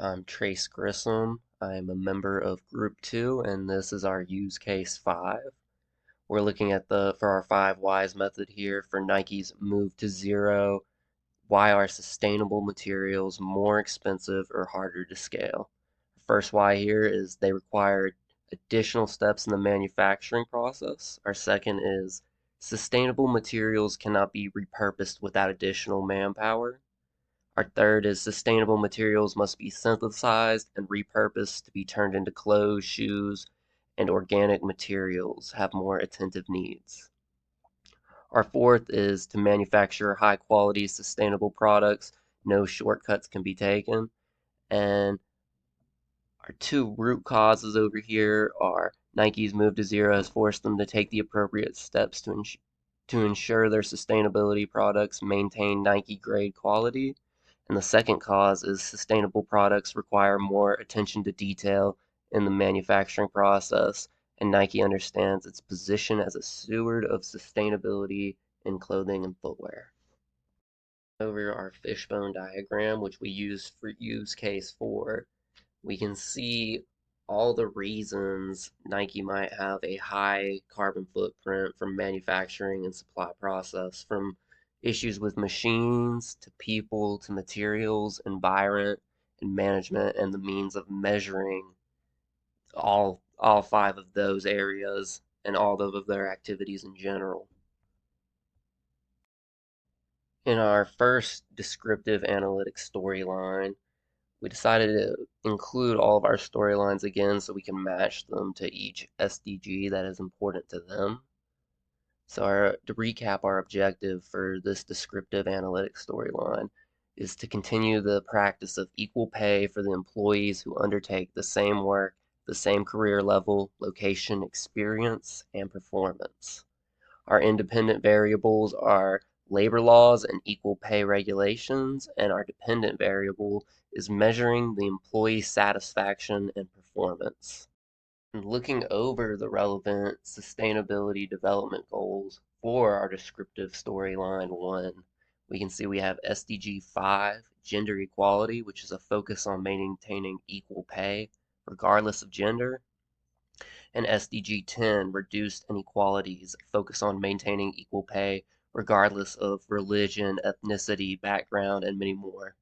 I'm Trace Grissom. I'm a member of Group 2, and this is our use case 5. We're looking at for our 5 whys method here for Nike's move to zero. Why are sustainable materials more expensive or harder to scale? First why here is they require additional steps in the manufacturing process. Our second is sustainable materials cannot be repurposed without additional manpower. Our third is sustainable materials must be synthesized and repurposed to be turned into clothes, shoes, and organic materials have more attentive needs. Our fourth is to manufacture high quality sustainable products, no shortcuts can be taken. And our two root causes over here are Nike's move to zero has forced them to take the appropriate steps to ensure their sustainability products maintain Nike grade quality. And the second cause is sustainable products require more attention to detail in the manufacturing process, and Nike understands its position as a steward of sustainability in clothing and footwear. Over our fishbone diagram, which we use for use case 4, we can see all the reasons Nike might have a high carbon footprint from manufacturing and supply process, from issues with machines to people to materials, environment, and management, and the means of measuring all 5 of those areas and all of their activities in general. In our first descriptive analytics storyline, we decided to include all of our storylines again so we can match them to each SDG that is important to them. So to recap, our objective for this descriptive analytics storyline is to continue the practice of equal pay for the employees who undertake the same work, the same career level, location, experience, and performance. Our independent variables are labor laws and equal pay regulations, and our dependent variable is measuring the employee satisfaction and performance. And looking over the relevant sustainability development goals for our descriptive storyline 1, we can see we have SDG 5, gender equality, which is a focus on maintaining equal pay regardless of gender, and SDG 10, reduced inequalities, focus on maintaining equal pay regardless of religion, ethnicity, background, and many more.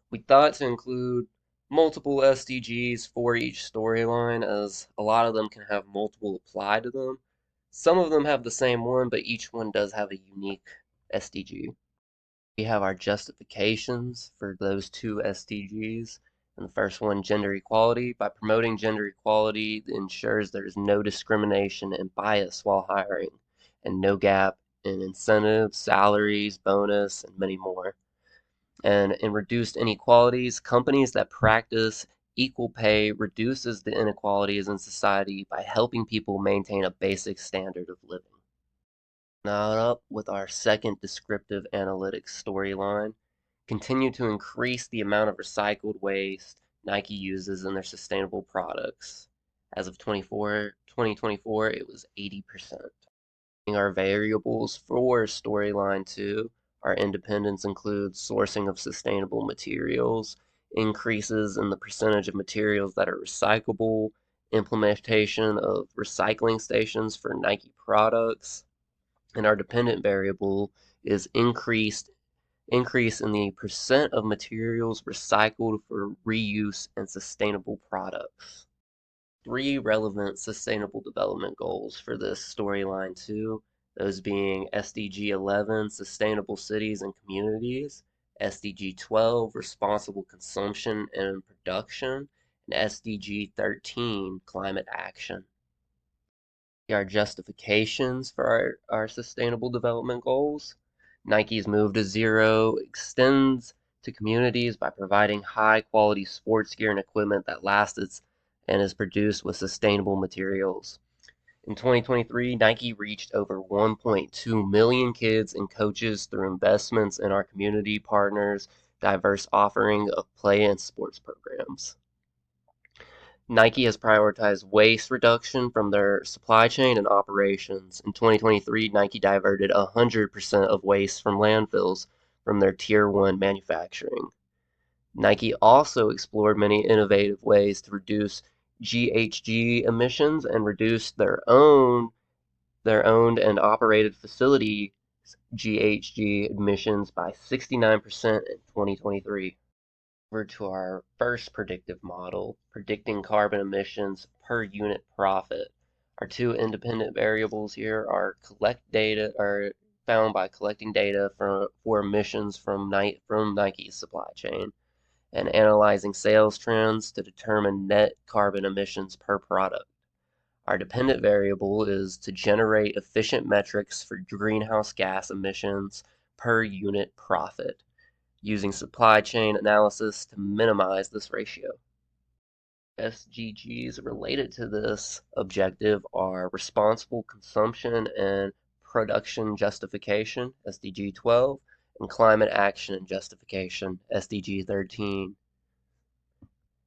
We thought to include multiple SDGs for each storyline, as a lot of them can have multiple applied to them. Some of them have the same one, but each one does have a unique SDG. We have our justifications for those two SDGs. And the first one, gender equality. By promoting gender equality, it ensures there is no discrimination and bias while hiring, and no gap in incentives, salaries, bonus, and many more. And in reduced inequalities, companies that practice equal pay reduces the inequalities in society by helping people maintain a basic standard of living. Now up with our second descriptive analytics storyline. Continue to increase the amount of recycled waste Nike uses in their sustainable products. As of 2024, it was 80%. Our variables for storyline 2, our independence includes sourcing of sustainable materials, increases in the percentage of materials that are recyclable, implementation of recycling stations for Nike products, and our dependent variable is increase in the percent of materials recycled for reuse and sustainable products. 3 relevant sustainable development goals for this storyline 2, those being SDG 11, sustainable cities and communities, SDG 12, responsible consumption and production, and SDG 13, climate action. Our justifications for our sustainable development goals. Nike's move to zero extends to communities by providing high quality sports gear and equipment that lasts and is produced with sustainable materials. In 2023, Nike reached over 1.2 million kids and coaches through investments in our community partners' diverse offering of play and sports programs. Nike has prioritized waste reduction from their supply chain and operations. In 2023, Nike diverted 100% of waste from landfills from their Tier 1 manufacturing. Nike also explored many innovative ways to reduce GHG emissions and reduce their owned and operated facility GHG emissions by 69% in 2023. Over to our first predictive model, predicting carbon emissions per unit profit. Our two independent variables here are found by collecting data for emissions from Nike's supply chain and analyzing sales trends to determine net carbon emissions per product. Our dependent variable is to generate efficient metrics for greenhouse gas emissions per unit profit, using supply chain analysis to minimize this ratio. SDGs related to this objective are responsible consumption and production justification, SDG 12, and climate action and justification, SDG 13.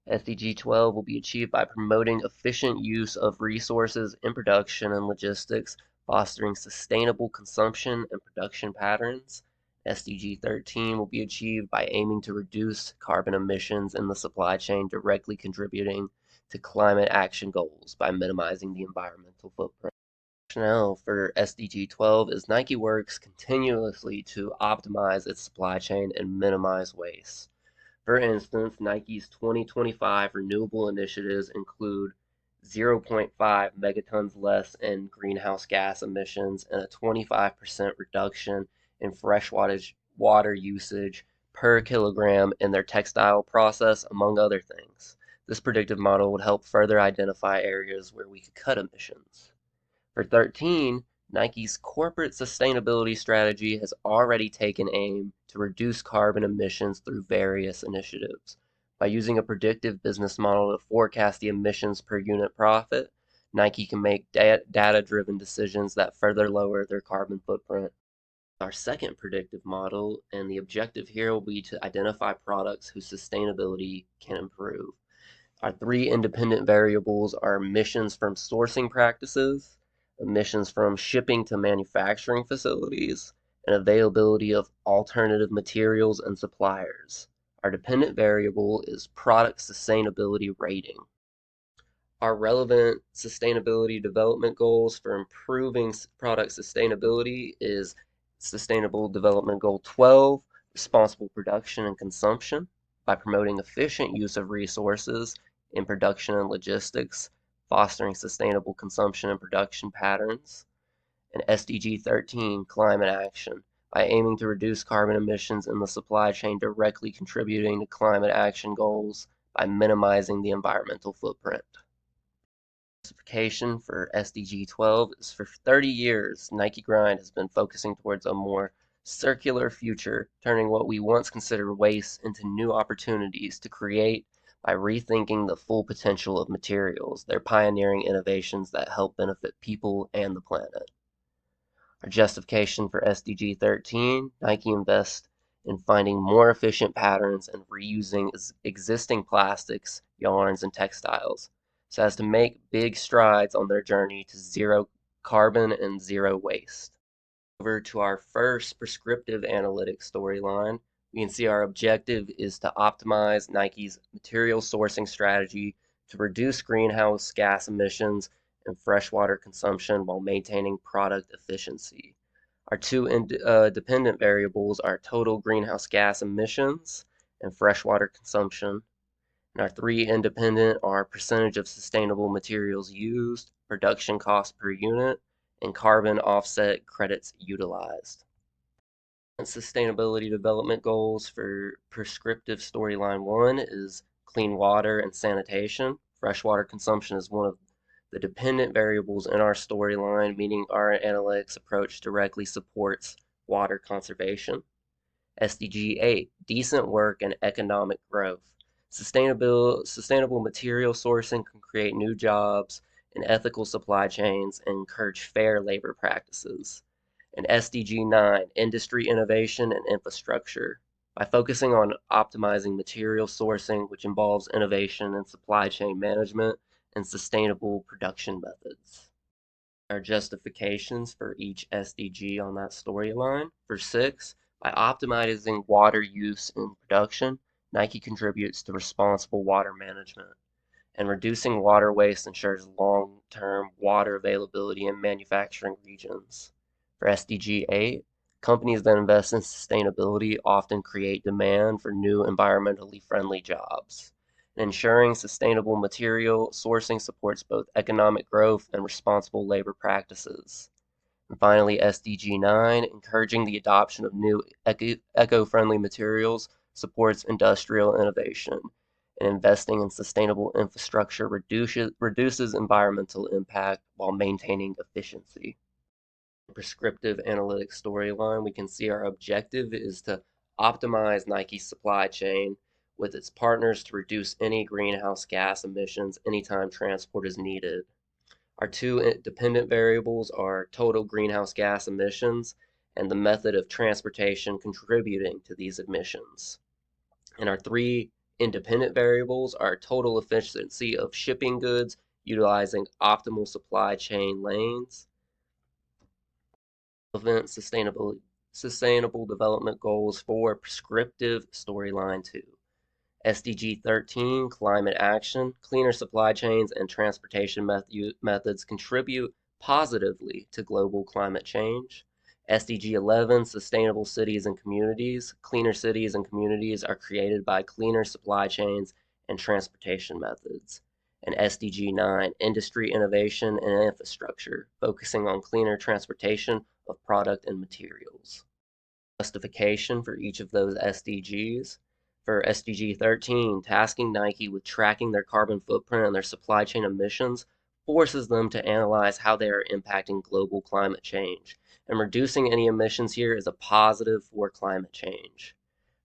SDG 12 will be achieved by promoting efficient use of resources in production and logistics, fostering sustainable consumption and production patterns. SDG 13 will be achieved by aiming to reduce carbon emissions in the supply chain, directly contributing to climate action goals by minimizing the environmental footprint. Rationale for SDG 12 is Nike works continuously to optimize its supply chain and minimize waste. For instance, Nike's 2025 renewable initiatives include 0.5 megatons less in greenhouse gas emissions and a 25% reduction in water usage per kilogram in their textile process, among other things. This predictive model would help further identify areas where we could cut emissions. For 13, Nike's corporate sustainability strategy has already taken aim to reduce carbon emissions through various initiatives. By using a predictive business model to forecast the emissions per unit profit, Nike can make data-driven decisions that further lower their carbon footprint. Our second predictive model, and the objective here will be to identify products whose sustainability can improve. Our three independent variables are emissions from sourcing practices, emissions from shipping to manufacturing facilities, and availability of alternative materials and suppliers. Our dependent variable is product sustainability rating. Our relevant sustainability development goals for improving product sustainability is Sustainable Development Goal 12, responsible production and consumption, by promoting efficient use of resources in production and logistics, fostering sustainable consumption and production patterns, and SDG 13, climate action, by aiming to reduce carbon emissions in the supply chain, directly contributing to climate action goals by minimizing the environmental footprint. Justification for SDG 12 is for 30 years, Nike Grind has been focusing towards a more circular future, turning what we once considered waste into new opportunities to create by rethinking the full potential of materials. They're pioneering innovations that help benefit people and the planet. Our justification for SDG 13, Nike invests in finding more efficient patterns and reusing existing plastics, yarns, and textiles, so as to make big strides on their journey to zero carbon and zero waste. Over to our first prescriptive analytics storyline, we can see our objective is to optimize Nike's material sourcing strategy to reduce greenhouse gas emissions and freshwater consumption while maintaining product efficiency. Our two dependent variables are total greenhouse gas emissions and freshwater consumption. And our three independent are percentage of sustainable materials used, production cost per unit, and carbon offset credits utilized. Sustainability development goals for prescriptive storyline 1 is clean water and sanitation. Freshwater consumption is one of the dependent variables in our storyline, meaning our analytics approach directly supports water conservation. SDG 8, decent work and economic growth. Sustainable material sourcing can create new jobs and ethical supply chains and encourage fair labor practices. And SDG 9, industry innovation and infrastructure. By focusing on optimizing material sourcing, which involves innovation in supply chain management and sustainable production methods. Our justifications for each SDG on that storyline. For 6, by optimizing water use in production, Nike contributes to responsible water management, and reducing water waste ensures long-term water availability in manufacturing regions. For SDG 8, companies that invest in sustainability often create demand for new environmentally friendly jobs. And ensuring sustainable material sourcing supports both economic growth and responsible labor practices. And finally, SDG 9, encouraging the adoption of new eco-friendly materials supports industrial innovation, and investing in sustainable infrastructure reduces environmental impact while maintaining efficiency. Prescriptive analytics storyline, we can see our objective is to optimize Nike's supply chain with its partners to reduce any greenhouse gas emissions anytime transport is needed. Our two dependent variables are total greenhouse gas emissions and the method of transportation contributing to these emissions. And our three independent variables are total efficiency of shipping goods utilizing optimal supply chain lanes, relevant sustainable development goals for prescriptive storyline 2. SDG 13, climate action, cleaner supply chains and transportation methods contribute positively to global climate change. SDG 11, sustainable cities and communities, cleaner cities and communities are created by cleaner supply chains and transportation methods. And SDG 9, industry innovation and infrastructure, focusing on cleaner transportation of product and materials. Justification for each of those SDGs. For SDG 13, tasking Nike with tracking their carbon footprint and their supply chain emissions forces them to analyze how they are impacting global climate change. And reducing any emissions here is a positive for climate change.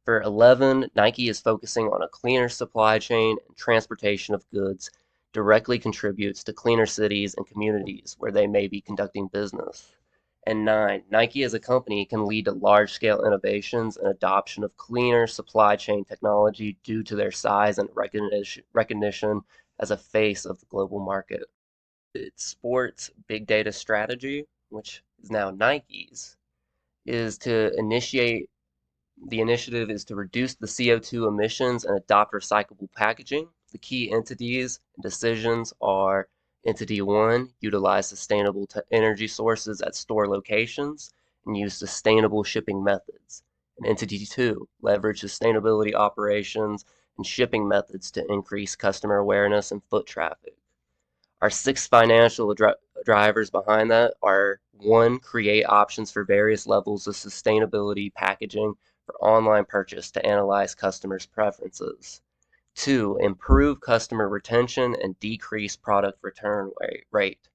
For 11, Nike is focusing on a cleaner supply chain and transportation of goods directly contributes to cleaner cities and communities where they may be conducting business. And 9, Nike as a company can lead to large-scale innovations and adoption of cleaner supply chain technology due to their size and recognition as a face of the global market. Its sports big data strategy, which is now Nike's, is to initiate the initiative is to reduce the CO2 emissions and adopt recyclable packaging. The key entities and decisions are Entity 1, utilize sustainable energy sources at store locations and use sustainable shipping methods. And Entity 2, leverage sustainability operations and shipping methods to increase customer awareness and foot traffic. Our six financial drivers behind that are: one, create options for various levels of sustainability packaging for online purchase to analyze customers' preferences. Two, improve customer retention and decrease product return rate.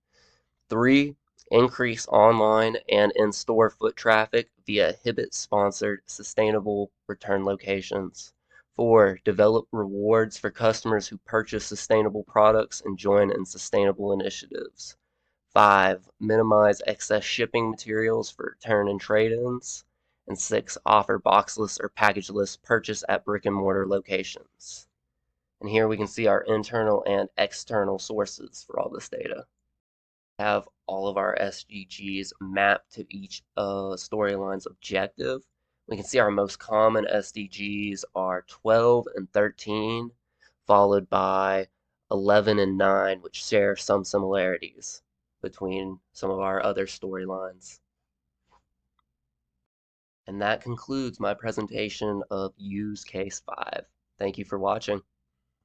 Three, increase online and in-store foot traffic via Hibbett-sponsored sustainable return locations. 4, develop rewards for customers who purchase sustainable products and join in sustainable initiatives. 5, minimize excess shipping materials for return and trade-ins. And 6, offer boxless or packageless purchase at brick-and-mortar locations. And here we can see our internal and external sources for all this data. Have all of our SDGs mapped to each storyline's objective. We can see our most common SDGs are 12 and 13, followed by 11 and 9, which share some similarities between some of our other storylines. And that concludes my presentation of Use Case 5. Thank you for watching.